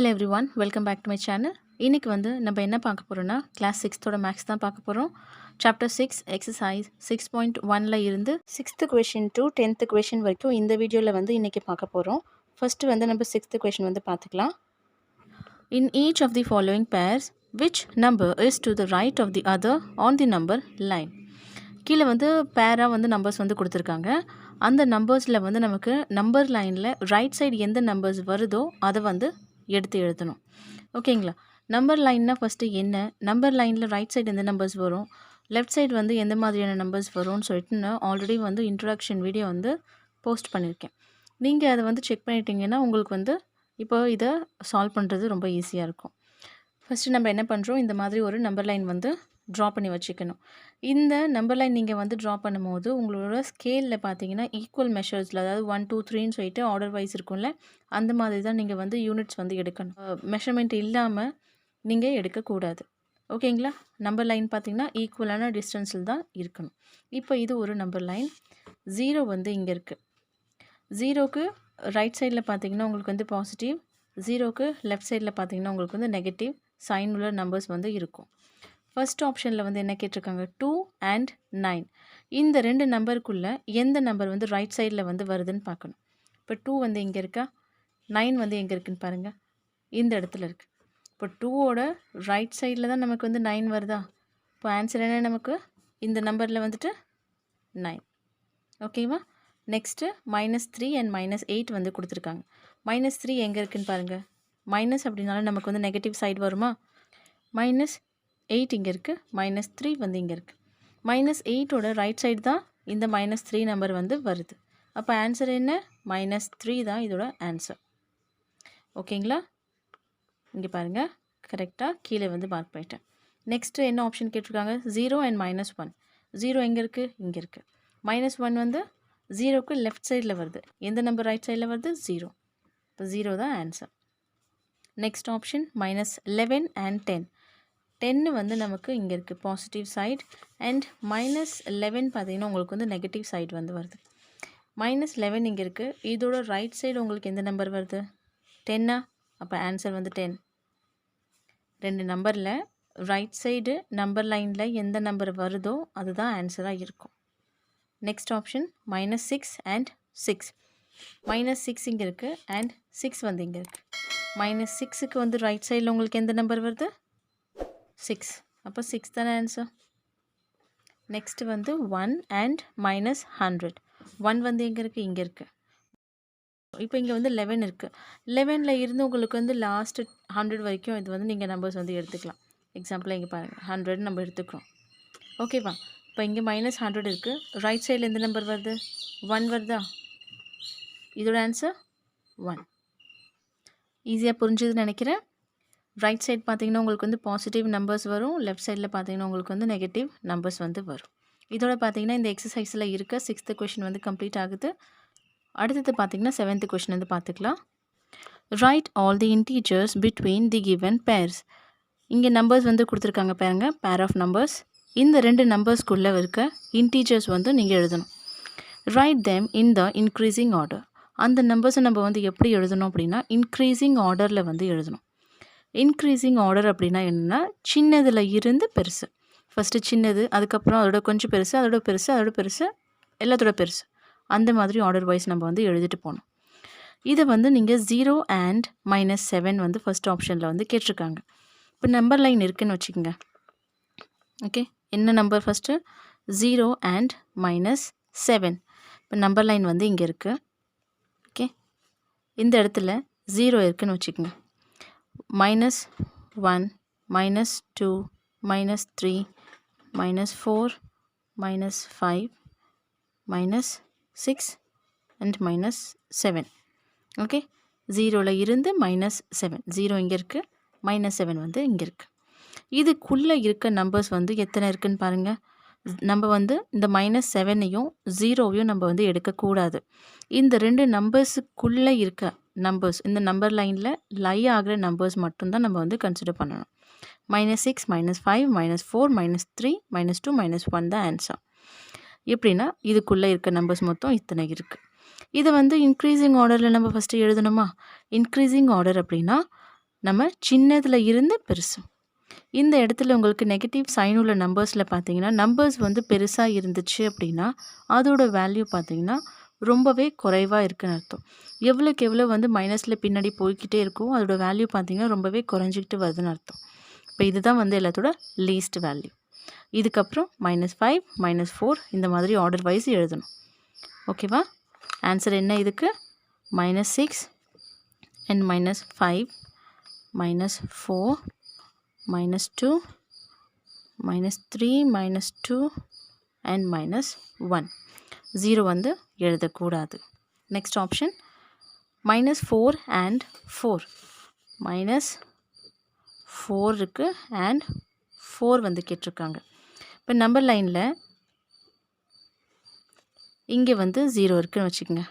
Hello everyone, welcome back to my channel. இன்றைக்கி வந்து நம்ம என்ன பார்க்க போகிறோன்னா கிளாஸ் 6th மேக்ஸ் தான் பார்க்க போகிறோம். சாப்டர் 6 எக்ஸசைஸ் 6.1ல் இருந்து 6th question to 10th question வரைக்கும் இந்த வீடியோவில் வந்து இன்றைக்கி பார்க்க போகிறோம். ஃபஸ்ட்டு வந்து நம்ம 6th கொஷின் வந்து பார்த்துக்கலாம். In each of the following pairs, which number is to the right of the other on the number line? கீழே வந்து பேராக வந்து நம்பர்ஸ் வந்து கொடுத்துருக்காங்க. அந்த நம்பர்ஸில் வந்து நமக்கு நம்பர் லைனில் ரைட் சைடு எந்த நம்பர்ஸ் வருதோ அதை வந்து எடுத்து எழுதணும். ஓகேங்களா? நம்பர் லைன்னா ஃபஸ்ட்டு என்ன, நம்பர் லைனில் ரைட் சைடு எந்த நம்பர்ஸ் வரும், லெஃப்ட் சைடு வந்து எந்த மாதிரியான நம்பர்ஸ் வரும்னு சொல்லிட்டு நான் ஆல்ரெடி வந்து இன்ட்ரடக்ஷன் வீடியோ வந்து போஸ்ட் பண்ணியிருக்கேன். நீங்கள் அதை வந்து செக் பண்ணிட்டீங்கன்னா உங்களுக்கு வந்து இப்போ இதை சால்வ் பண்ணுறது ரொம்ப ஈஸியாக இருக்கும். ஃபஸ்ட்டு நம்ம என்ன பண்ணுறோம், இந்த மாதிரி ஒரு நம்பர் லைன் வந்து ட்ரா பண்ணி வச்சுக்கணும். இந்த நம்பர் லைன் நீங்கள் வந்து ட்ரா பண்ணும்போது உங்களோட ஸ்கேலில் பார்த்தீங்கன்னா ஈக்குவல் மெஷர்ஸில், அதாவது 1 2 3ன்னு சொல்லிட்டு ஆர்டர் வைஸ் இருக்கும்ல, அந்த மாதிரி தான் நீங்கள் வந்து யூனிட்ஸ் வந்து எடுக்கணும். மெஷர்மெண்ட் இல்லாமல் நீங்கள் எடுக்கக்கூடாது. ஓகேங்களா? நம்பர் லைன் பார்த்தீங்கன்னா ஈக்குவலான டிஸ்டன்ஸில் தான் இருக்கணும். இப்போ இது ஒரு நம்பர் லைன். 0 வந்து இங்கே இருக்குது. 0க்கு ரைட் சைடில் பார்த்தீங்கன்னா உங்களுக்கு வந்து பாசிட்டிவ், 0க்கு லெஃப்ட் சைடில் பார்த்தீங்கன்னா உங்களுக்கு வந்து நெகட்டிவ் சைன் உள்ள நம்பர்ஸ் வந்து இருக்கும். ஃபர்ஸ்ட் ஆப்ஷனில் வந்து என்ன கேட்டிருக்காங்க, 2 and 9. இந்த ரெண்டு நம்பருக்குள்ளே எந்த நம்பர் வந்து ரைட் சைடில் வந்து வருதுன்னு பார்க்கணும். இப்போ 2 வந்து இங்கே இருக்கா, 9 வந்து எங்கே இருக்குதுன்னு பாருங்கள், இந்த இடத்துல இருக்குது. இப்போ 2வோட ரைட் சைடில் தான் நமக்கு வந்து 9 வருதா. இப்போ ஆன்சர் என்ன, நமக்கு இந்த நம்பரில் வந்துட்டு 9. ஓகேவா? நெக்ஸ்ட்டு -3 and -8 வந்து கொடுத்துருக்காங்க. -3 எங்கே இருக்குதுன்னு பாருங்கள். மைனஸ் அப்படின்னாலும் நமக்கு வந்து நெகட்டிவ் சைடு வருமா. -8 இங்கே இருக்குது, -3 வந்து இங்கே இருக்குது. -8ஓட ரைட் சைடு தான் இந்த -3 நம்பர் வந்து வருது. அப்போ ஆன்சர் என்ன, -3 தான் இதோட ஆன்சர். ஓகேங்களா? இங்கே பாருங்கள், கரெக்டாக கீழே வந்து மார்க் பண்ணிட்டேன். நெக்ஸ்ட்டு என்ன ஆப்ஷன் கேட்டிருக்காங்க, 0 and -1. 0 எங்கே இருக்குது, இங்கே இருக்குது. -1 வந்து 0க்கு லெஃப்ட் சைடில் வருது. எந்த நம்பர் ரைட் சைடில் வருது, 0. இப்போ 0 தான் ஆன்சர். Next option -11 and 10. 10 வந்து நமக்கு இங்கே இருக்குது பாசிட்டிவ் சைடு, அண்ட் -11 பார்த்தீங்கன்னா உங்களுக்கு வந்து நெகட்டிவ் சைடு வந்து வருது. -11 இங்கே இருக்குது. இதோட ரைட் சைடு உங்களுக்கு எந்த நம்பர் வருது, 10. அப்போ ஆன்சர் வந்து 10. ரெண்டு நம்பரில் ரைட் சைடு நம்பர் லைனில் எந்த நம்பர் வருதோ அதுதான் ஆன்சராக இருக்கும். Next option -6 and 6. -6 இங்கே இருக்குது அண்ட் 6 வந்து இங்கே இருக்குது. -6க்கு வந்து ரைட் சைடில் உங்களுக்கு எந்த நம்பர் வருது, 6. அப்போ 6 தானே ஆன்சர். நெக்ஸ்ட்டு வந்து 1 and -100. 1 வந்து எங்கே இருக்குது, இங்கே இருக்குது. இப்போ இங்கே வந்து 11 இருக்குது. 11ல் இருந்து உங்களுக்கு வந்து லாஸ்ட்டு 100 வரைக்கும் இது வந்து நீங்கள் நம்பர்ஸ் வந்து எடுத்துக்கலாம். எக்ஸாம்பிளாக இங்கே பாருங்கள், 100 நம்ம எடுத்துக்கிறோம். ஓகேவா? இப்போ இங்கே -100 இருக்குது. ரைட் சைடில் எந்த நம்பர் வருது, 1 வருதா. இதோட ஆன்சர் 1. ஈஸியாக புரிஞ்சுதுன்னு நினைக்கிறேன். ரைட் சைடு பார்த்தீங்கன்னா உங்களுக்கு வந்து பாசிட்டிவ் நம்பர்ஸ் வரும், லெஃப்ட் சைடில் பார்த்தீங்கன்னா உங்களுக்கு வந்து நெகட்டிவ் நம்பர்ஸ் வந்து வரும். இதோட பார்த்தீங்கன்னா இந்த எக்ஸசைஸில் இருக்க 6th கொஷின் வந்து கம்ப்ளீட் ஆகுது. அடுத்தது பார்த்தீங்கன்னா 7th கொஷின் வந்து பார்த்துக்கலாம். Write all the integers between the given pairs. இங்கே நம்பர்ஸ் வந்து கொடுத்துருக்காங்க பாருங்க, பேர் ஆஃப் நம்பர்ஸ். இந்த ரெண்டு நம்பர்ஸ்க்குள்ளே இருக்க இன்டீஜர்ஸ் வந்து நீங்கள் எழுதணும். Right them in the increasing order. அந்த நம்பர்ஸை நம்ம வந்து எப்படி எழுதணும் அப்படின்னா இன்க்ரீசிங் ஆர்டரில் வந்து எழுதணும். இன்க்ரீசிங் ஆர்டர் அப்படின்னா என்னென்னா சின்னதில் இருந்து பெருசு. ஃபஸ்ட்டு சின்னது, அதுக்கப்புறம் அதோட கொஞ்சம் பெருசு, அதோட பெருசு, அதோட பெருசு, எல்லாத்தோட பெருசு, அந்த மாதிரி ஆர்டர் வைஸ் நம்ம வந்து எழுதிட்டு போகணும். இதை வந்து நீங்கள் 0 and -7 வந்து ஃபஸ்ட் ஆப்ஷனில் வந்து கேட்டிருக்காங்க. இப்போ நம்பர் லைன் இருக்குதுன்னு வச்சுக்கோங்க. ஓகே, என்ன நம்பர் ஃபஸ்ட்டு, 0 and -7. இப்போ நம்பர் லைன் வந்து இங்கே இருக்குது. ஓகே, இந்த இடத்துல 0 இருக்குதுன்னு வச்சுக்கோங்க. -1, -2, -3, -4, -5, -6 and -7. ஓகே, 0ல் இருந்து -7. 0 இங்கே இருக்குது, -7 வந்து இங்கே இருக்குது. இதுக்குள்ளே இருக்க நம்பர்ஸ் வந்து எத்தனை இருக்குதுன்னு பாருங்கள். நம்ம வந்து இந்த -7ஐயும் 0வையும் நம்ம வந்து எடுக்கக்கூடாது. இந்த ரெண்டு நம்பர்ஸுக்குள்ளே இருக்க நம்பர்ஸ், இந்த நம்பர் லைனில் லை ஆகிற நம்பர்ஸ் மட்டும்தான் நம்ம வந்து கன்சிடர் பண்ணணும். -6, -5, -4, -3, -2, -1 தான் ஆன்சர். எப்படின்னா இதுக்குள்ளே இருக்க நம்பர்ஸ் மொத்தம் இத்தனை இருக்குது. இதை வந்து இன்க்ரீசிங் ஆர்டரில் நம்ம ஃபஸ்ட்டு எழுதணுமா. இன்க்ரீசிங் ஆர்டர் அப்படின்னா நம்ம சின்னதில் இருந்து பெருசு. இந்த இடத்துல உங்களுக்கு நெகட்டிவ் சைன் உள்ள நம்பர்ஸில் பார்த்தீங்கன்னா நம்பர்ஸ் வந்து பெருசாக இருந்துச்சு அப்படின்னா அதோட வேல்யூ பார்த்தீங்கன்னா ரொம்பவே குறைவாக இருக்குன்னு அர்த்தம். எவ்வளோக்கு எவ்வளோ வந்து மைனஸில் பின்னாடி போய்கிட்டே இருக்கும் அதோட வேல்யூ பார்த்தீங்கன்னா ரொம்பவே குறைஞ்சிக்கிட்டு வருதுன்னு அர்த்தம். இப்போ இதுதான் வந்து எல்லாத்தோட லீஸ்ட் வேல்யூ. இதுக்கப்புறம் -5 -4 இந்த மாதிரி ஆர்டர் வைஸ் எழுதணும். ஓகேவா? ஆன்சர் என்ன இதுக்கு? -6 and -5 -4 -2 -3 -2 and -1. 0 வந்து எழுதக்கூடாது. Next option -4 and 4. -4 இருக்கு and 4 வந்து கேட்டிருக்காங்க. இப்போ நம்பர் லைனில் இங்கே வந்து 0 இருக்குன்னு வச்சுக்கோங்க.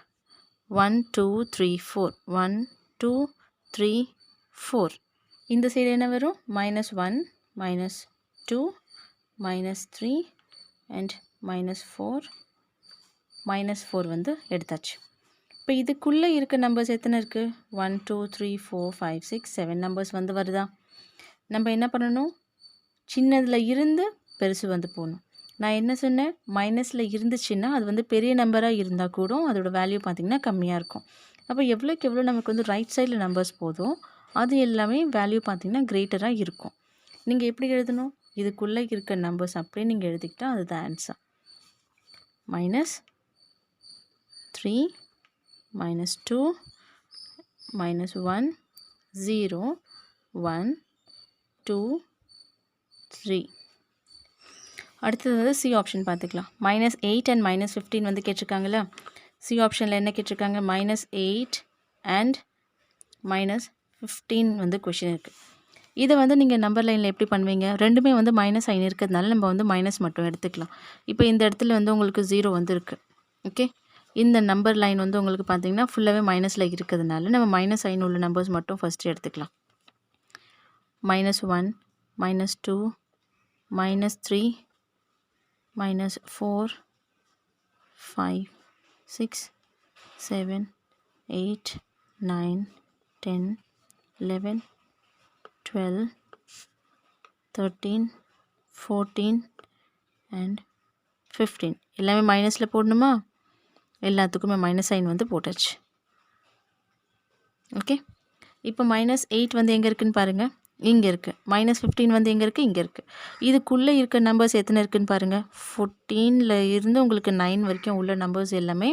1 2 3 4 1 2 3 4. இந்த சைடு என்ன வரும்? -1 -2 -3 and -4 -4 வந்து எடுத்தாச்சு. இப்போ இதுக்குள்ளே இருக்க நம்பர்ஸ் எத்தனை இருக்குது? 1 2 3 4 5 6 7 நம்பர்ஸ் வந்து வருதா? நம்ம என்ன பண்ணணும்? சின்னதில் இருந்து பெருசு வந்து போகணும். நான் என்ன சொன்னேன்? மைனஸில் இருந்துச்சுன்னா அது வந்து பெரிய நம்பராக இருந்தால் கூட அதோட வேல்யூ பார்த்திங்கன்னா கம்மியாக இருக்கும். அப்போ எவ்வளோக்கு எவ்வளோ நமக்கு வந்து ரைட் சைடில் நம்பர்ஸ் போதும் அது எல்லாமே வேல்யூ பார்த்திங்கன்னா கிரேட்டராக இருக்கும். நீங்கள் எப்படி எழுதணும்? இதுக்குள்ளே இருக்க நம்பர்ஸ் அப்படியே நீங்கள் எழுதிக்கிட்டால் அதுதான் ஆன்சர். -3 -2 -1 0 1 2 3. அடுத்தது வந்து சி ஆப்ஷன் பார்த்துக்கலாம். -8 and -15 வந்து கேட்டிருக்காங்களா? சி ஆப்ஷனில் என்ன கேட்டிருக்காங்க? -8 and -15 வந்து கொஷின் இருக்குது. இதை வந்து நீங்கள் நம்பர் லைனில் எப்படி பண்ணுவீங்க? ரெண்டுமே வந்து மைனஸ் சைன் இருக்கிறதுனால நம்ம வந்து மைனஸ் மட்டும் எடுத்துக்கலாம். இப்போ இந்த இடத்துல வந்து உங்களுக்கு 0 வந்து இருக்குது. ஓகே, இந்த நம்பர் லைன் வந்து உங்களுக்கு பார்த்தீங்கன்னா ஃபுல்லாகவே மைனஸில் இருக்கிறதுனால நம்ம மைனஸ் சைன் உள்ள நம்பர்ஸ் மட்டும் ஃபஸ்ட்டு எடுத்துக்கலாம். -1 -2 -3 -4 5 6 7 8 9 10 11 12 13 14 and 15 எல்லாமே மைனஸில் போடணுமா? எல்லாத்துக்குமே மைனஸ் சைன் வந்து போட்டாச்சு. ஓகே, இப்போ -8 வந்து எங்கே இருக்குதுன்னு பாருங்கள். இங்கே இருக்குது. -15 வந்து எங்கே இருக்குது? இங்கே இருக்குது. இதுக்குள்ளே இருக்க நம்பர்ஸ் எத்தனை இருக்குதுன்னு பாருங்கள். 14ல் இருந்து உங்களுக்கு 9 வரைக்கும் உள்ள நம்பர்ஸ் எல்லாமே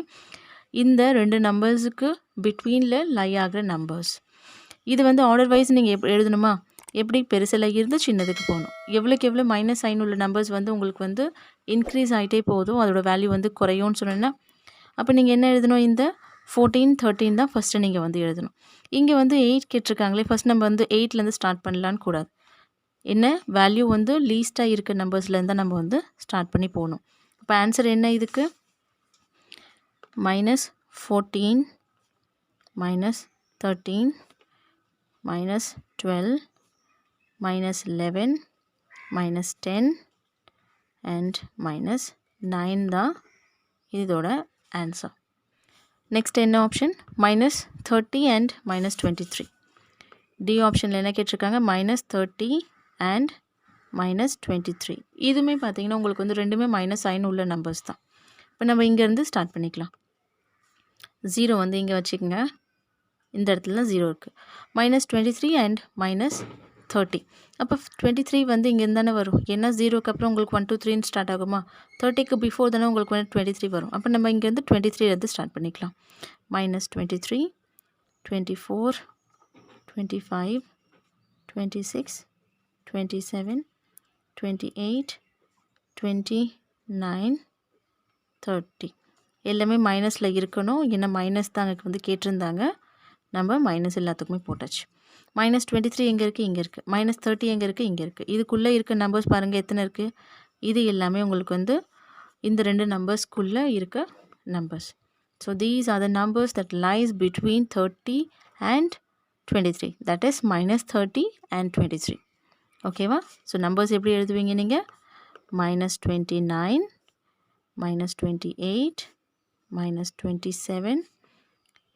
இந்த ரெண்டு நம்பர்ஸுக்கு பிட்வீனில் லை ஆகிற நம்பர்ஸ். இது வந்து ஆர்டர் வைஸ் நீங்கள் எழுதணுமா? எப்படி? பெருசில் இருந்து சின்னதுக்கு போகணும். எவ்வளோக்கு எவ்வளோ மைனஸ் சைன் உள்ள நம்பர்ஸ் வந்து உங்களுக்கு வந்து இன்க்ரீஸ் ஆகிட்டே போதும் அதோட வேல்யூ வந்து குறையும்னு சொன்னேன்னா அப்போ நீங்கள் என்ன எழுதணும்? இந்த 14 13 தான் ஃபஸ்ட்டு நீங்கள் வந்து எழுதணும். இங்கே வந்து 8 கேட்டிருக்காங்களே, ஃபஸ்ட் நம்ம வந்து 8லேருந்து ஸ்டார்ட் பண்ணலான்னு கூடாது. என்ன வேல்யூ வந்து லீஸ்ட்டாக இருக்க நம்பர்ஸ்லேருந்து தான் நம்ம வந்து ஸ்டார்ட் பண்ணி போகணும். இப்போ ஆன்சர் என்ன இதுக்கு? -14 -13 -12 -11 -10 and -9 தான் இதோட ஆன்சர். நெக்ஸ்ட் என்ன ஆப்ஷன்? -30 and -23. டி ஆப்ஷனில் என்ன கேட்டிருக்காங்க? -30 and -23. இதுவுமே பார்த்தீங்கன்னா உங்களுக்கு வந்து ரெண்டுமே மைனஸ் சைன் உள்ள நம்பர்ஸ் தான். இப்போ நம்ம இங்கேருந்து ஸ்டார்ட் பண்ணிக்கலாம். 0 வந்து இங்கே வச்சுக்கோங்க. இந்த இடத்துல 0 இருக்குது. -23 and -30. அப்போ 23 வந்து இங்கேருந்து தானே வரும். ஏன்னா 0க்கு அப்புறம் உங்களுக்கு 1 2 3 ஸ்டார்ட் ஆகுமா? 30க்கு பிஃபோர் தானே உங்களுக்கு வந்து 23 வரும். அப்போ நம்ம இங்கேருந்து 23 ஸ்டார்ட் பண்ணிக்கலாம். -23 24 25 26 27 28 29 30 எல்லாமே மைனஸில் இருக்கணும். ஏன்னா மைனஸ் தான் அங்கே வந்து கேட்டிருந்தாங்க. நம்ம மைனஸ் எல்லாத்துக்குமே போட்டாச்சு. -23 எங்கே இருக்குது? இங்கே இருக்குது. -30 எங்கே இருக்குது? இங்கே இருக்குது. இதுக்குள்ளே இருக்க நம்பர்ஸ் பாருங்கள் எத்தனை இருக்குது. இது எல்லாமே உங்களுக்கு வந்து இந்த ரெண்டு நம்பர்ஸ்க்குள்ளே இருக்க numbers. So these are the numbers that lies between 30 and 23. That is -30 and 23. ஓகேவா? ஸோ நம்பர்ஸ் எப்படி எழுதுவீங்க நீங்கள்? -29 -28 -27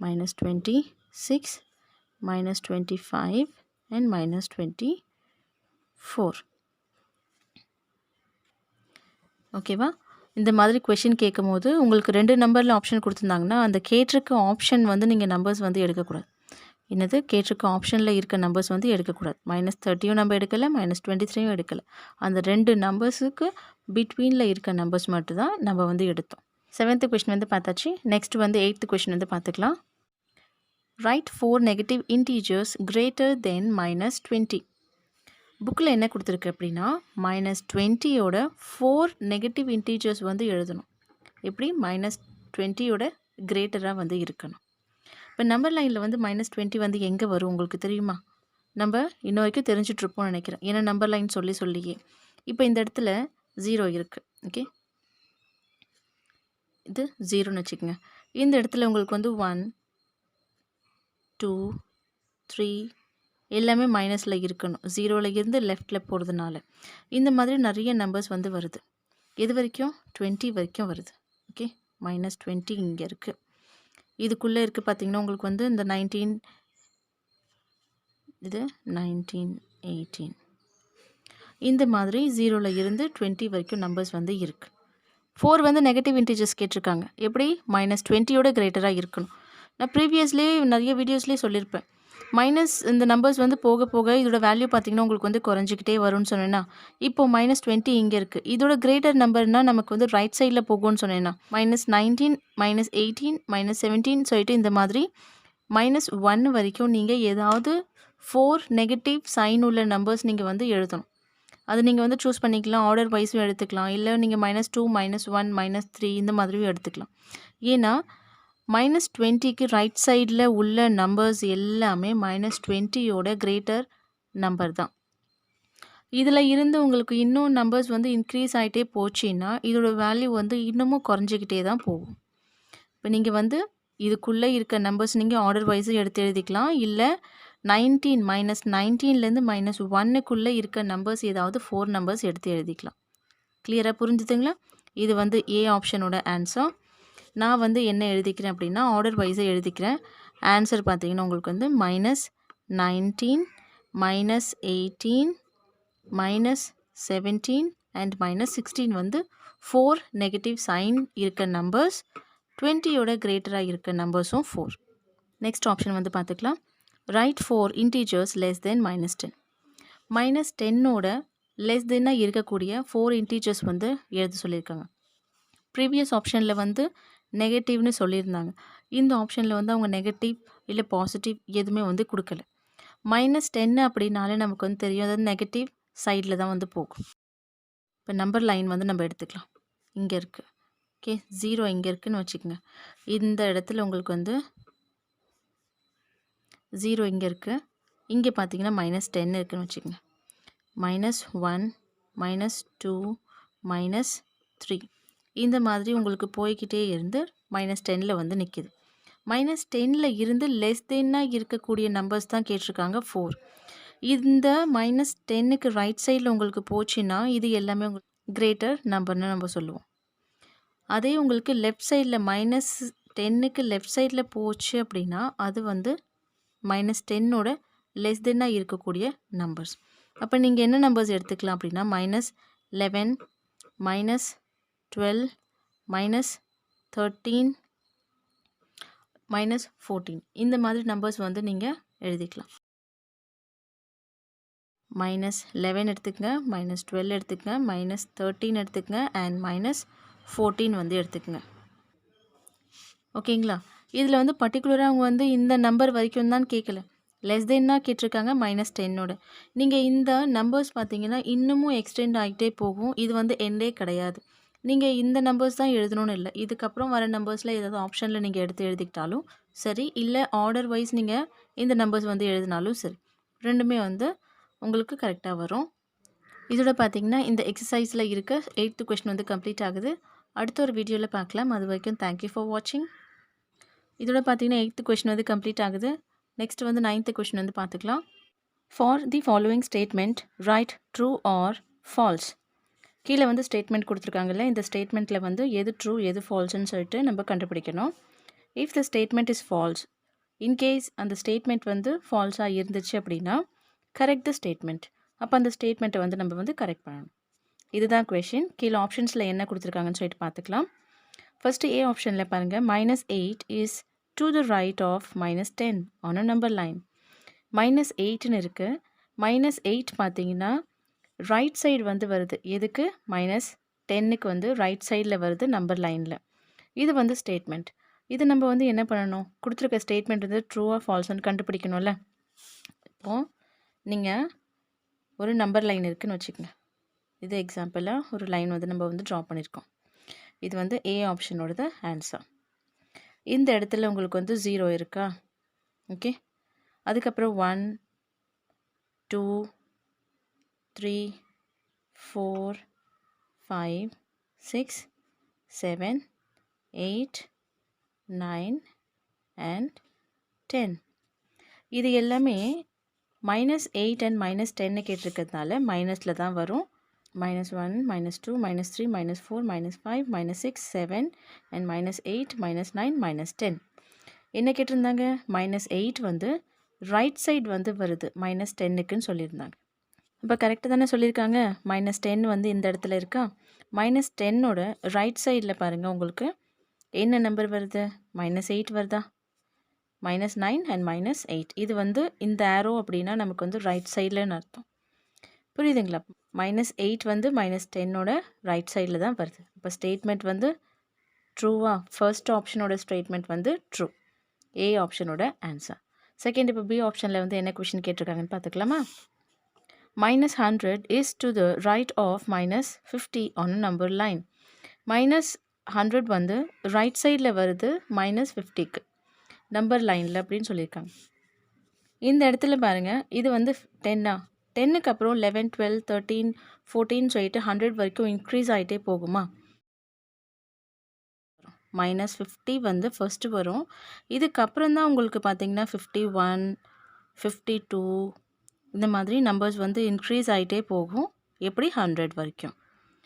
-26 -25 and minus 24. ஓகேவா? இந்த மாதிரி கொஷின் கேட்கும்போது உங்களுக்கு 2 நம்பரில் ஆப்ஷன் கொடுத்துருந்தாங்கன்னா அந்த கேட்டிருக்க ஆப்ஷன் வந்து நீங்கள் நம்பர்ஸ் வந்து எடுக்கக்கூடாது. என்னது கேட்டிருக்க ஆப்ஷனில் இருக்க நம்பர்ஸ் வந்து எடுக்கக்கூடாது. -30யும் நம்ம எடுக்கலை, -23யும் எடுக்கலை. அந்த 2 நம்பர்ஸுக்கு பிட்வீனில் இருக்க நம்பர்ஸ் மட்டும் தான் நம்ம வந்து எடுத்தோம். 7th கொஷின் வந்து பார்த்தாச்சு. நெக்ஸ்ட் வந்து 8th கொஷின் வந்து பார்த்துக்கலாம். Right 4 negative integers greater than -20. புக்கில் என்ன கொடுத்துருக்கு அப்படின்னா -20யோட 4 நெகட்டிவ் இன்டீஜர்ஸ் வந்து எழுதணும். எப்படி -20யோட கிரேட்டராக வந்து இருக்கணும். இப்போ நம்பர் லைனில் வந்து -20 வந்து எங்கே வரும் உங்களுக்கு தெரியுமா? நம்ம இன்ன வரைக்கும் தெரிஞ்சிட்ருப்போம்னு நினைக்கிறேன். ஏன்னா நம்பர் லைன் சொல்லியே இப்போ இந்த இடத்துல 0 இருக்குது. ஓகே, இது 0ன்னு வச்சுக்கோங்க. இந்த இடத்துல உங்களுக்கு வந்து 1 2 3 எல்லாமே மைனஸில் இருக்கணும். 0ல் இருந்து லெஃப்டில் போகிறதுனால இந்த மாதிரி நிறைய நம்பர்ஸ் வந்து வருது. எது வரைக்கும் 20 வரைக்கும் வருது. ஓகே, -20 இங்கே இருக்குது. இதுக்குள்ளே இருக்குது பார்த்தீங்கன்னா உங்களுக்கு வந்து இந்த 19, இது 19 18 இந்த மாதிரி 0ல் இருந்து 20 வரைக்கும் நம்பர்ஸ் வந்து இருக்குது. 4 வந்து நெகட்டிவ் இன்டீஜர்ஸ் கேட்டிருக்காங்க. எப்படி -20யோட கிரேட்டராக இருக்கணும். நான் ப்ரீவியஸ்லேயே நிறைய வீடியோஸ்லேயே சொல்லியிருப்பேன். மைனஸ் இந்த நம்பர்ஸ் வந்து போக போக இதோட வேல்யூ பார்த்திங்கன்னா உங்களுக்கு வந்து குறைஞ்சிக்கிட்டே வரும்னு சொன்னேன்னா, இப்போது -20 இங்கே இருக்குது. இதோட கிரேட்டர் நம்பர்னால் நமக்கு வந்து ரைட் சைடில் போகும்னு சொன்னேன்னா -19 -18 -17 சொல்லிட்டு இந்த மாதிரி -1 வரைக்கும் நீங்கள் ஏதாவது 4 நெகட்டிவ் சைன் உள்ள நம்பர்ஸ் நீங்கள் வந்து எழுதணும். அது நீங்கள் வந்து சூஸ் பண்ணிக்கலாம். ஆர்டர் வைஸும் எடுத்துக்கலாம். இல்லை நீங்கள் -2 -1 -3 இந்த மாதிரியும் எடுத்துக்கலாம். ஏன்னா -20க்கு ரைட் சைடில் உள்ள நம்பர்ஸ் எல்லாமே -20யோட கிரேட்டர் நம்பர் தான். இதில் இருந்து உங்களுக்கு இன்னும் நம்பர்ஸ் வந்து இன்க்ரீஸ் ஆகிட்டே போச்சுன்னா இதோட வேல்யூ வந்து இன்னமும் குறைஞ்சிக்கிட்டே தான் போகும். இப்போ நீங்கள் வந்து இதுக்குள்ளே இருக்க நம்பர்ஸ் நீங்கள் ஆர்டர் வைஸும் எடுத்து எழுதிக்கலாம். இல்லை 19 -19லேருந்து -1க்குள்ளே இருக்க நம்பர்ஸ் ஏதாவது 4 நம்பர்ஸ் எடுத்து எழுதிக்கலாம். கிளியராக புரிஞ்சுதுங்களா? இது வந்து ஏ ஆப்ஷனோட ஆன்சர். நான் வந்து என்ன எழுதிக்கிறேன் அப்படின்னா ஆர்டர் வைஸை எழுதிக்கிறேன். ஆன்சர் பார்த்தீங்கன்னா உங்களுக்கு வந்து -19 -18 -17 அண்ட் -16 வந்து 4 நெகட்டிவ் சைன் இருக்க நம்பர்ஸ். 20யோட கிரேட்டராக இருக்க நம்பர்ஸும் 4. நெக்ஸ்ட் ஆப்ஷன் வந்து பார்த்துக்கலாம். Right 4 integers less than -10. -10ஓட லெஸ் தென்னாக இருக்கக்கூடிய 4 இன்டீஜர்ஸ் வந்து எழுத சொல்லியிருக்காங்க. ப்ரீவியஸ் ஆப்ஷனில் வந்து நெகட்டிவ்னு சொல்லியிருந்தாங்க. இந்த ஆப்ஷனில் வந்து அவங்க நெகட்டிவ் இல்லை பாசிட்டிவ் எதுவுமே வந்து கொடுக்கல. -10 அப்படின்னாலே நமக்கு வந்து தெரியும், அதாவது நெகட்டிவ் சைடில் தான் வந்து போகும். இப்போ நம்பர் லைன் வந்து நம்ம எடுத்துக்கலாம். இங்கே இருக்குது. ஓகே, 0 இங்கே இருக்குதுன்னு வச்சுக்கோங்க. இந்த இடத்துல உங்களுக்கு வந்து 0 இங்கே இருக்குது. இங்கே பார்த்தீங்கன்னா -10 இருக்குதுன்னு வச்சுக்கோங்க. -1 -2 -3 இந்த மாதிரி உங்களுக்கு போய்கிட்டே இருந்து -10ல் வந்து நிற்கிது. -10ல் இருந்து லெஸ் தென்னாக இருக்கக்கூடிய நம்பர்ஸ் தான் கேட்டிருக்காங்க 4. இந்த -10க்கு ரைட் சைடில் உங்களுக்கு போச்சுன்னா இது எல்லாமே உங்களுக்கு கிரேட்டர் நம்பர்னு நம்ம சொல்லுவோம். அதே உங்களுக்கு லெஃப்ட் சைடில் -10க்கு லெஃப்ட் சைடில் போச்சு அப்படின்னா அது வந்து -10ஓட லெஸ் தென்னாக இருக்கக்கூடிய நம்பர்ஸ். அப்போ நீங்கள் என்ன நம்பர்ஸ் எடுத்துக்கலாம் அப்படின்னா -11 -12 -13 -14 இந்த மாதிரி நம்பர்ஸ் வந்து நீங்கள் எழுதிக்கலாம். -11 எடுத்துக்கங்க, -12 எடுத்துக்கங்க, -13 எடுத்துக்கங்க அண்ட் -14 வந்து எடுத்துக்கங்க. ஓகேங்களா? இதில் வந்து பர்டிகுலராக அவங்க வந்து இந்த நம்பர் வரைக்கும் தான் கேட்கல, லெஸ் தென்னாக கேட்டிருக்காங்க -10ஓட. நீங்கள் இந்த நம்பர்ஸ் பார்த்தீங்கன்னா இன்னமும் எக்ஸ்டெண்ட் ஆகிட்டே போகும். இது வந்து எண்டே கிடையாது. நீங்கள் இந்த நம்பர்ஸ் தான் எழுதணும்னு இல்லை. இதுக்கப்புறம் வர நம்பர்ஸில் ஏதாவது ஆப்ஷனில் நீங்கள் எடுத்து எழுதிக்கிட்டாலும் சரி, இல்லை ஆர்டர் வைஸ் நீங்கள் இந்த நம்பர்ஸ் வந்து எழுதினாலும் சரி, ரெண்டுமே வந்து உங்களுக்கு கரெக்டாக வரும். இதோட பார்த்தீங்கன்னா இந்த எக்ஸசைஸில் இருக்க 8th கொஸ்டின் வந்து கம்ப்ளீட் ஆகுது. அடுத்த ஒரு வீடியோவில் பார்க்கலாம். அது வரைக்கும் தேங்க்யூ ஃபார் வாட்சிங். இதோட பார்த்தீங்கன்னா 8th கொஸ்டின் வந்து கம்ப்ளீட் ஆகுது. நெக்ஸ்ட் வந்து 9th கொஸ்டின் வந்து பார்த்துக்கலாம். For the following statement right true or false. கீழே வந்து ஸ்டேட்மெண்ட் கொடுத்துருக்காங்கல்ல, இந்த ஸ்டேட்மெண்ட்டில் வந்து எது ட்ரூ எது ஃபால்ஸ்ன்னு சொல்லிட்டு நம்ம கண்டுபிடிக்கணும். If the statement is false, in case அந்த ஸ்டேட்மெண்ட் வந்து ஃபால்ஸாக இருந்துச்சு அப்படின்னா கரெக்ட் த ஸ்டேட்மெண்ட். அப்போ அந்த ஸ்டேட்மெண்ட்டை வந்து நம்ம வந்து கரெக்ட் பண்ணணும். இதுதான் கொஷின். கீழே ஆப்ஷன்ஸில் என்ன கொடுத்துருக்காங்கன்னு சொல்லிட்டு பார்த்துக்கலாம். ஃபஸ்ட்டு ஏ ஆப்ஷனில் பாருங்கள், -8 is to the right of -10 on a number line. -8ன்னு இருக்குது. -8 பார்த்தீங்கன்னா ரைட் சைடு வந்து வருது. எதுக்கு? -10க்கு வந்து ரைட் சைடில் வருது நம்பர் லைனில். இது வந்து ஸ்டேட்மெண்ட். இது நம்ம வந்து என்ன பண்ணணும்? கொடுத்துருக்க ஸ்டேட்மெண்ட் வந்து ட்ரூவா ஃபால்ஸ்ன்னு கண்டுபிடிக்கணும்ல. இப்போது நீங்கள் ஒரு நம்பர் லைன் இருக்குதுன்னு வச்சுக்கோங்க. இது எக்ஸாம்பிளாக ஒரு லைன் வந்து நம்ம வந்து ட்ரா பண்ணியிருக்கோம். இது வந்து ஏ ஆப்ஷனோடது ஆன்சர். இந்த இடத்துல உங்களுக்கு வந்து 0 இருக்கா? ஓகே. அதுக்கப்புறம் 1 2 3 4 5 6 7 8 9 and 10. இது எல்லாமே -8 and -10 கேட்டிருக்கிறதுனால மைனஸில் தான் வரும். -1 -2 -3 -4 -5 -6 7 and -8 -9 -10. என்ன கேட்டிருந்தாங்க? -8 வந்து ரைட் சைடு வந்து வருது -10க்குன்னு சொல்லியிருந்தாங்க. இப்போ கரெக்டாக தானே சொல்லியிருக்காங்க. -10 வந்து இந்த இடத்துல இருக்கா? -10ஓட ரைட் சைடில் பாருங்கள், உங்களுக்கு என்ன நம்பர் வருது? -8 வருதா? -9 and -8. இது வந்து இந்த ஆரோ அப்படின்னா நமக்கு வந்து ரைட் சைடில்னு அர்த்தம். புரியுதுங்களா? -8 வந்து -10ஓட ரைட் சைடில் தான் வருது. இப்போ ஸ்டேட்மெண்ட் வந்து ட்ரூவா? ஃபர்ஸ்ட் ஆப்ஷனோட ஸ்டேட்மெண்ட் வந்து ட்ரூ. ஏ ஆப்ஷனோட ஆன்சர். செகண்ட், இப்போ பி ஆப்ஷனில் வந்து என்ன கொஷின் கேட்டிருக்காங்கன்னு பார்த்துக்கலாமா? -100 is to the right of -50 on a number line. -100 வந்து ரைட் சைடில் வருது -50க்கு நம்பர் லைனில் அப்படின்னு சொல்லியிருக்காங்க. இந்த இடத்துல பாருங்கள், இது வந்து 10ஆ? 10க்கு அப்புறம் 11 12 13 14 சொல்லிட்டு 100 வரைக்கும் இன்க்ரீஸ் ஆகிட்டே போகுமா? -50 வந்து ஃபஸ்ட்டு வரும். இதுக்கப்புறம் தான் உங்களுக்கு பார்த்தீங்கன்னா 51 52 இந்த மாதிரி நம்பர்ஸ் வந்து இன்க்ரீஸ் ஆகிட்டே போகும். எப்படி? 100 வரைக்கும்.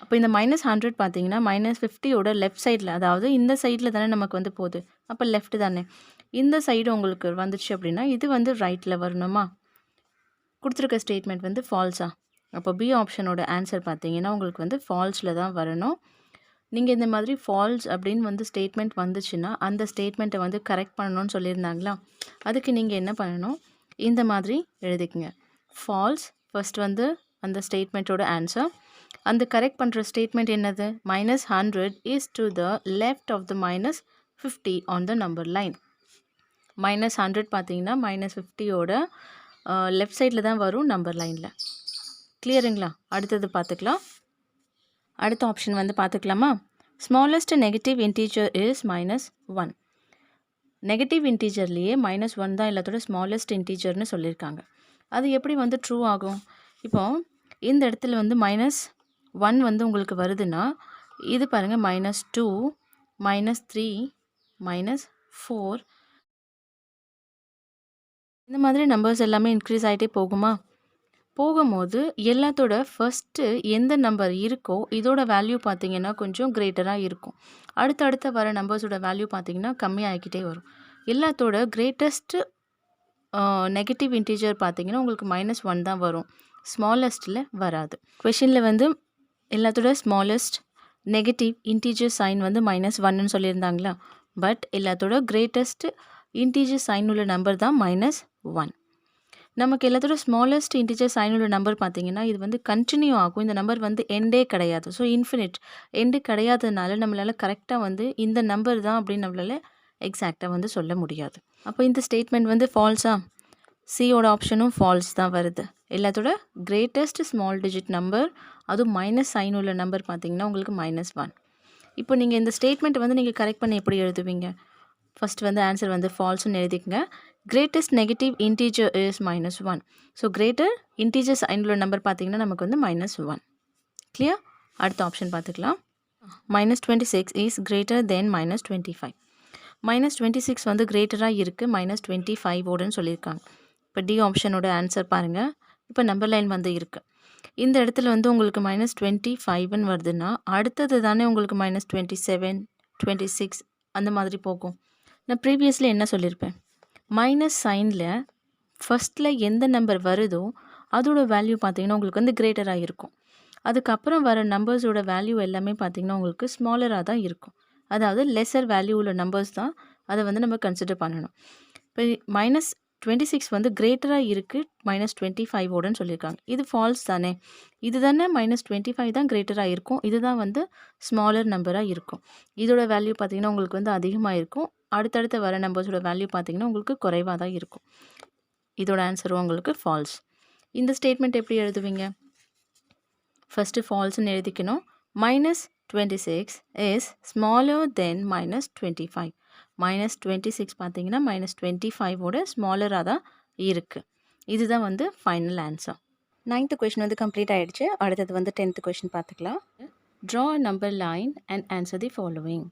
அப்போ இந்த -100 பார்த்தீங்கன்னா -50ஓட லெஃப்ட் சைடில், அதாவது இந்த சைடில் தானே நமக்கு வந்து போகுது. அப்போ லெஃப்ட் தானே. இந்த சைடு உங்களுக்கு வந்துச்சு அப்படின்னா இது வந்து ரைட்டில் வரணுமா? கொடுத்துருக்க ஸ்டேட்மெண்ட் வந்து ஃபால்ஸா? அப்போ பி ஆப்ஷனோட ஆன்சர் பார்த்தீங்கன்னா உங்களுக்கு வந்து ஃபால்ஸில் தான் வரணும். நீங்கள் இந்த மாதிரி ஃபால்ஸ் அப்படின்னு வந்து ஸ்டேட்மெண்ட் வந்துச்சுன்னா அந்த ஸ்டேட்மெண்ட்டை வந்து கரெக்ட் பண்ணணும்னு சொல்லியிருந்தாங்களா? அதுக்கு நீங்கள் என்ன பண்ணணும்? இந்த மாதிரி எழுதிக்கங்க. ஃபால்ஸ் ஃபர்ஸ்ட் வந்து அந்த ஸ்டேட்மெண்ட்டோட ஆன்சர். அந்த கரெக்ட் பண்ணுற ஸ்டேட்மெண்ட் என்னது? -100 is to the left of the -50 on the number line. -100 பார்த்தீங்கன்னா -50ஓட லெஃப்ட் சைடில் தான் வரும் நம்பர் லைனில். கிளியருங்களா? அடுத்தது பார்த்துக்கலாம். அடுத்த ஆப்ஷன் வந்து பார்த்துக்கலாமா? Smallest negative integer is -1. Negative இன்டீஜர்லேயே -1 தான் எல்லாத்தோட ஸ்மாலஸ்ட் இன்டீஜர்னு சொல்லியிருக்காங்க. அது எப்படி வந்து ட்ரூ ஆகும்? இப்போது இந்த இடத்துல வந்து -1 வந்து உங்களுக்கு வருதுன்னா இது பாருங்கள் -2 -3 -4 இந்த மாதிரி நம்பர்ஸ் எல்லாமே இன்க்ரீஸ் ஆகிட்டே போகுமா? போகும்போது எல்லாத்தோட ஃபஸ்ட்டு எந்த நம்பர் இருக்கோ இதோட வேல்யூ பார்த்தீங்கன்னா கொஞ்சம் கிரேட்டராக இருக்கும். அடுத்தடுத்த வர நம்பர்ஸோட வேல்யூ பார்த்தீங்கன்னா கம்மியாகிக்கிட்டே வரும். எல்லாத்தோட கிரேட்டஸ்ட்டு நெகட்டிவ் இன்டீஜர் பார்த்தீங்கன்னா உங்களுக்கு -1 தான் வரும். ஸ்மாலஸ்ட்டில் வராது. கொஷினில் வந்து எல்லாத்தோட ஸ்மாலஸ்ட் நெகட்டிவ் இன்டீஜர் சைன் வந்து -1ன்னு சொல்லியிருந்தாங்களா? பட் எல்லாத்தோட கிரேட்டஸ்ட் இன்டீஜர் சைன் உள்ள நம்பர் தான் -1. நமக்கு எல்லாத்தோட ஸ்மாலஸ்ட் இன்டீஜர் சைன் உள்ள நம்பர் பார்த்தீங்கன்னா இது வந்து கண்டினியூ ஆகும். இந்த நம்பர் வந்து எண்டே கிடையாது. ஸோ இன்ஃபினிட் எண்டு கிடையாததுனால நம்மளால் கரெக்டாக வந்து இந்த நம்பர் தான் அப்படின்னு நம்மளால் எக்ஸாக்டாக வந்து சொல்ல முடியாது. அப்போ இந்த ஸ்டேட்மெண்ட் வந்து ஃபால்ஸா? சியோட ஆப்ஷனும் ஃபால்ஸ் தான் வருது. எல்லாத்தோட கிரேட்டஸ்ட் ஸ்மால் டிஜிட் நம்பர், அதுவும் மைனஸ் சைன் உள்ள நம்பர் பார்த்தீங்கன்னா உங்களுக்கு -1. இப்போ நீங்கள் இந்த ஸ்டேட்மெண்ட்டை வந்து நீங்கள் கரெக்ட் பண்ணி எப்படி எழுதுவீங்க? ஃபர்ஸ்ட் வந்து ஆன்சர் வந்து ஃபால்ஸ்னு எழுதிக்கங்க. Greatest negative integer is -1. So greater integer sign உள்ள நம்பர் பார்த்தீங்கன்னா நமக்கு வந்து -1. கிளியர்? அடுத்த ஆப்ஷன் பார்த்துக்கலாம். -26 இஸ் கிரேட்டர் தென் -25. -26 வந்து கிரேட்டராக இருக்குது -25ஓடன்னு சொல்லியிருக்காங்க. இப்போ டி ஆப்ஷனோட ஆன்சர் பாருங்கள். இப்போ நம்பர் லைன் வந்து இருக்குது. இந்த இடத்துல வந்து உங்களுக்கு -25ன்னு வருதுன்னா அடுத்தது தானே உங்களுக்கு -27 26 அந்த மாதிரி போகும். நான் ப்ரீவியஸில் என்ன சொல்லியிருப்பேன்? மைனஸ் சைனில் ஃபஸ்ட்டில் எந்த நம்பர் வருதோ அதோட வேல்யூ பார்த்தீங்கன்னா உங்களுக்கு வந்து கிரேட்டராக இருக்கும். அதுக்கப்புறம் வர நம்பர்ஸோட வேல்யூ எல்லாமே பார்த்தீங்கன்னா உங்களுக்கு ஸ்மாலராக தான் இருக்கும். அதாவது லெஸர் வேல்யூ உள்ள நம்பர்ஸ் தான் அதை வந்து நம்ம கன்சிடர் பண்ணணும். இப்போ -26 வந்து கிரேட்டராக இருக்குது -25ஓடன்னு சொல்லியிருக்காங்க. இது ஃபால்ஸ் தானே. இது தானே -25 தான் கிரேட்டராக இருக்கும். இதுதான் வந்து ஸ்மாலர் நம்பராக இருக்கும். இதோட வேல்யூ பார்த்தீங்கன்னா உங்களுக்கு வந்து அதிகமாக இருக்கும். அடுத்தடுத்த வர நம்பர்ஸோட வேல்யூ பார்த்தீங்கன்னா உங்களுக்கு குறைவாக தான் இருக்கும். இதோட ஆன்சரும் உங்களுக்கு ஃபால்ஸ். இந்த ஸ்டேட்மெண்ட் எப்படி எழுதுவீங்க? ஃபஸ்ட்டு ஃபால்ஸ்ன்னு எழுதிக்கணும். -26 இஸ் ஸ்மாலர் தென் -25. -26 பார்த்தீங்கன்னா -25ஓட ஸ்மாலராக தான் இருக்குது. இதுதான் வந்து ஃபைனல் ஆன்சர். 9th கொஷின் வந்து கம்ப்ளீட் ஆகிடுச்சு. அடுத்தது வந்து 10th கொஷின் பார்த்துக்கலாம். Draw a number line and answer the following.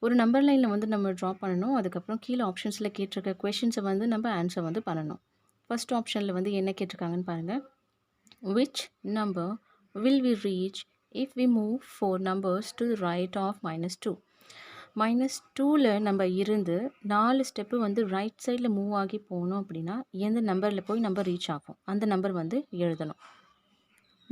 ஒரு நம்பர் லைனில் வந்து நம்ம ட்ரா பண்ணணும். அதுக்கப்புறம் கீழே ஆப்ஷன்ஸில் கேட்டிருக்க கொஷின்ஸை வந்து நம்ம ஆன்சர் வந்து பண்ணணும். ஃபஸ்ட் ஆப்ஷனில் வந்து என்ன கேட்டிருக்காங்கன்னு பாருங்கள். Which number will we reach if we move 4 numbers to the right of -2? -2ல் நம்ம இருந்து 4 ஸ்டெப்பு வந்து ரைட் சைடில் மூவ் ஆகி போனோம் அப்படின்னா எந்த நம்பரில் போய் நம்ம ரீச் ஆகும் அந்த நம்பர் வந்து எழுதணும்.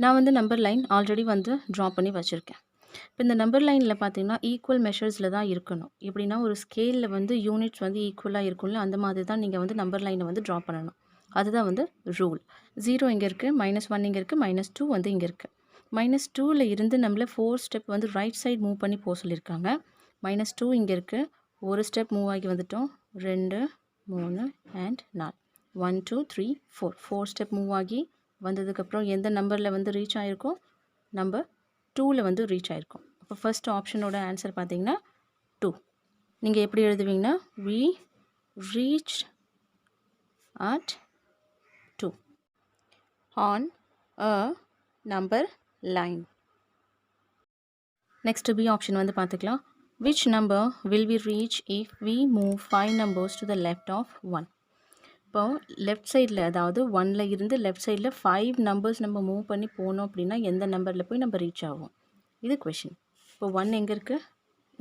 நான் வந்து நம்பர் லைன் ஆல்ரெடி வந்து ட்ரா பண்ணி வச்சுருக்கேன். இப்போ இந்த நம்பர் லைனில் பார்த்தீங்கன்னா ஈக்குவல் மெஷர்ஸில் தான் இருக்கணும். எப்படின்னா ஒரு ஸ்கேலில் வந்து யூனிட்ஸ் வந்து ஈக்குவலாக இருக்கும்ல, அந்த மாதிரி தான் நீங்கள் வந்து நம்பர் லைனை வந்து ட்ரா பண்ணணும். அதுதான் வந்து ரூல். 0 இங்கே இருக்குது, -1 இங்கே இருக்குது, -2 வந்து இங்கே இருக்குது. -2ல் இருந்து நம்மள 4 ஸ்டெப் வந்து ரைட் சைடு மூவ் பண்ணி போக சொல்லியிருக்காங்க. -2 இங்கே இருக்குது, ஒரு ஸ்டெப் மூவ் ஆகி வந்துட்டோம். 2 3 அண்ட் 4 1 2 3 4 ஸ்டெப் மூவ் ஆகி வந்ததுக்கப்புறம் எந்த நம்பரில் வந்து ரீச் ஆகிருக்கோம்? நம்பர் 2ல் வந்து ரீச் ஆகிருக்கும். அப்போ ஃபர்ஸ்ட் ஆப்ஷனோட ஆன்சர் பார்த்தீங்கன்னா 2. நீங்கள் எப்படி எழுதுவீங்கன்னா we reached at 2 on a number line. Next B option வந்து பார்த்துக்கலாம். Which number will we reach if we move 5 numbers to the left of 1? இப்போ லெஃப்ட் சைடில், அதாவது 1ல் இருந்து லெஃப்ட் சைடில் 5 நம்பர்ஸ் நம்ம மூவ் பண்ணி போனோம் அப்படின்னா எந்த நம்பரில் போய் நம்ம ரீச் ஆகும்? இது கொஷின். இப்போ 1 எங்கே இருக்குது?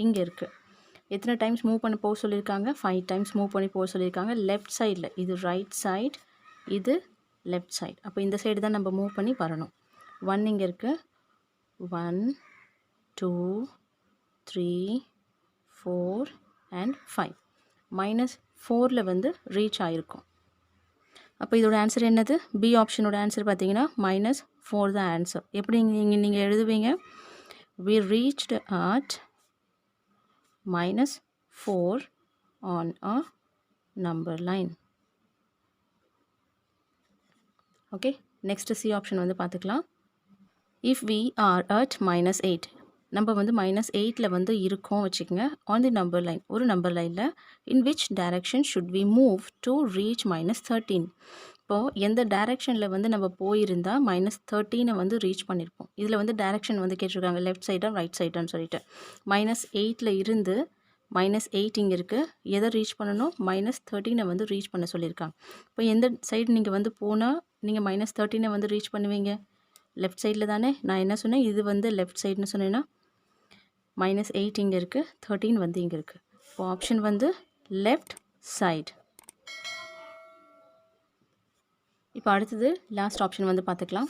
இங்கே இருக்குது. எத்தனை டைம்ஸ் மூவ் பண்ணி போக சொல்லியிருக்காங்க? 5 டைம்ஸ் மூவ் பண்ணி போக சொல்லியிருக்காங்க. லெஃப்ட் சைடில், இது ரைட் சைடு, இது லெஃப்ட் சைடு. அப்போ இந்த சைடு தான் நம்ம மூவ் பண்ணி வரணும். 1 இங்கே இருக்குது. 1 2 3 4 அண்ட் 5. -4ல் வந்து ரீச் ஆகிருக்கும். அப்போ இதோட ஆன்சர் என்னது? பி ஆப்ஷனோட ஆன்சர் பார்த்தீங்கன்னா -4 தான் ஆன்சர். எப்படி நீங்கள் எழுதுவீங்க? we reached at -4 on a number line. Okay, next C option வந்து பார்த்துக்கலாம். if we are at -8, நம்ம வந்து -8ல் வந்து இருக்கோம் வச்சுக்கோங்க. ஆன் தி நம்பர் லைன், ஒரு நம்பர் லைனில் in which direction should we move to reach -13? இப்போது எந்த டைரெக்ஷனில் வந்து நம்ம போயிருந்தால் -13 வந்து ரீச் பண்ணியிருப்போம். இதில் வந்து டைரெக்ஷன் வந்து கேட்டிருக்காங்க, லெஃப்ட் சைடா ரைட் சைடான்னு சொல்லிட்டு. -8ல் இருந்து -8 இங்கே இருக்குது. எதை ரீச் பண்ணணும்? -13 வந்து ரீச் பண்ண சொல்லியிருக்காங்க. இப்போ எந்த சைடு நீங்கள் வந்து போனால் நீங்கள் -13 வந்து ரீச் பண்ணுவீங்க? லெஃப்ட் சைடில் தானே. நான் என்ன சொன்னேன்? இது வந்து லெஃப்ட் சைடுன்னு சொன்னேன்னா -8 இங்கே இருக்குது, 13 வந்து இங்கே இருக்குது. இப்போ ஆப்ஷன் வந்து லெஃப்ட் சைடு. இப்போ அடுத்தது லாஸ்ட் ஆப்ஷன் வந்து பார்த்துக்கலாம்.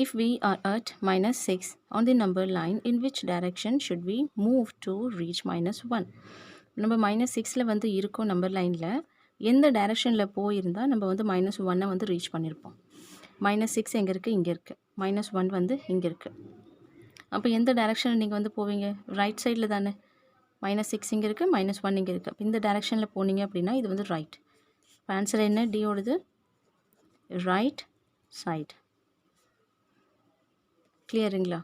if we are at -6 on the number line, in which direction should we move to reach -1? நம்ம -6ல் வந்து இருக்கோம் நம்பர் லைனில். எந்த டைரெக்ஷனில் போயிருந்தால் நம்ம வந்து -1 வந்து ரீச் பண்ணியிருப்போம்? -6 எங்கே இருக்குது? இங்கே இருக்குது. -1 வந்து இங்கே இருக்குது. அப்போ எந்த டைரெக்ஷனில் நீங்கள் வந்து போவீங்க? ரைட் சைடில் தானே. -6 இங்கே இருக்குது, -1 இங்கே இருக்குது. அப்போ இந்த டைரெக்ஷனில் போனீங்க அப்படின்னா இது வந்து ரைட். இப்போ ஆன்சர் என்ன? டியோடது ரைட் சைடு. கிளியருங்களா?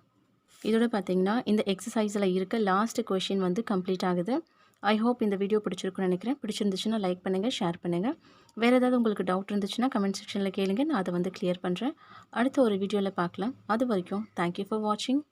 இதோட பார்த்தீங்கன்னா இந்த எக்ஸசைஸில் இருக்க லாஸ்ட் கொஷின் வந்து கம்ப்ளீட் ஆகுது. ஐ ஹோப் இந்த வீடியோ பிடிச்சிருக்குன்னு நினைக்கிறேன். பிடிச்சிருந்துச்சுன்னா லைக் பண்ணுங்கள், ஷேர் பண்ணுங்கள். வேறு ஏதாவது உங்களுக்கு டவுட் இருந்துச்சுன்னா கமெண்ட் செக்ஷனில் கேளுங்க, நான் அதை வந்து கிளியர் பண்ணுறேன். அடுத்த ஒரு வீடியோவில் பார்க்கலாம். அது வரைக்கும் தேங்க்யூ ஃபார் வாட்சிங்.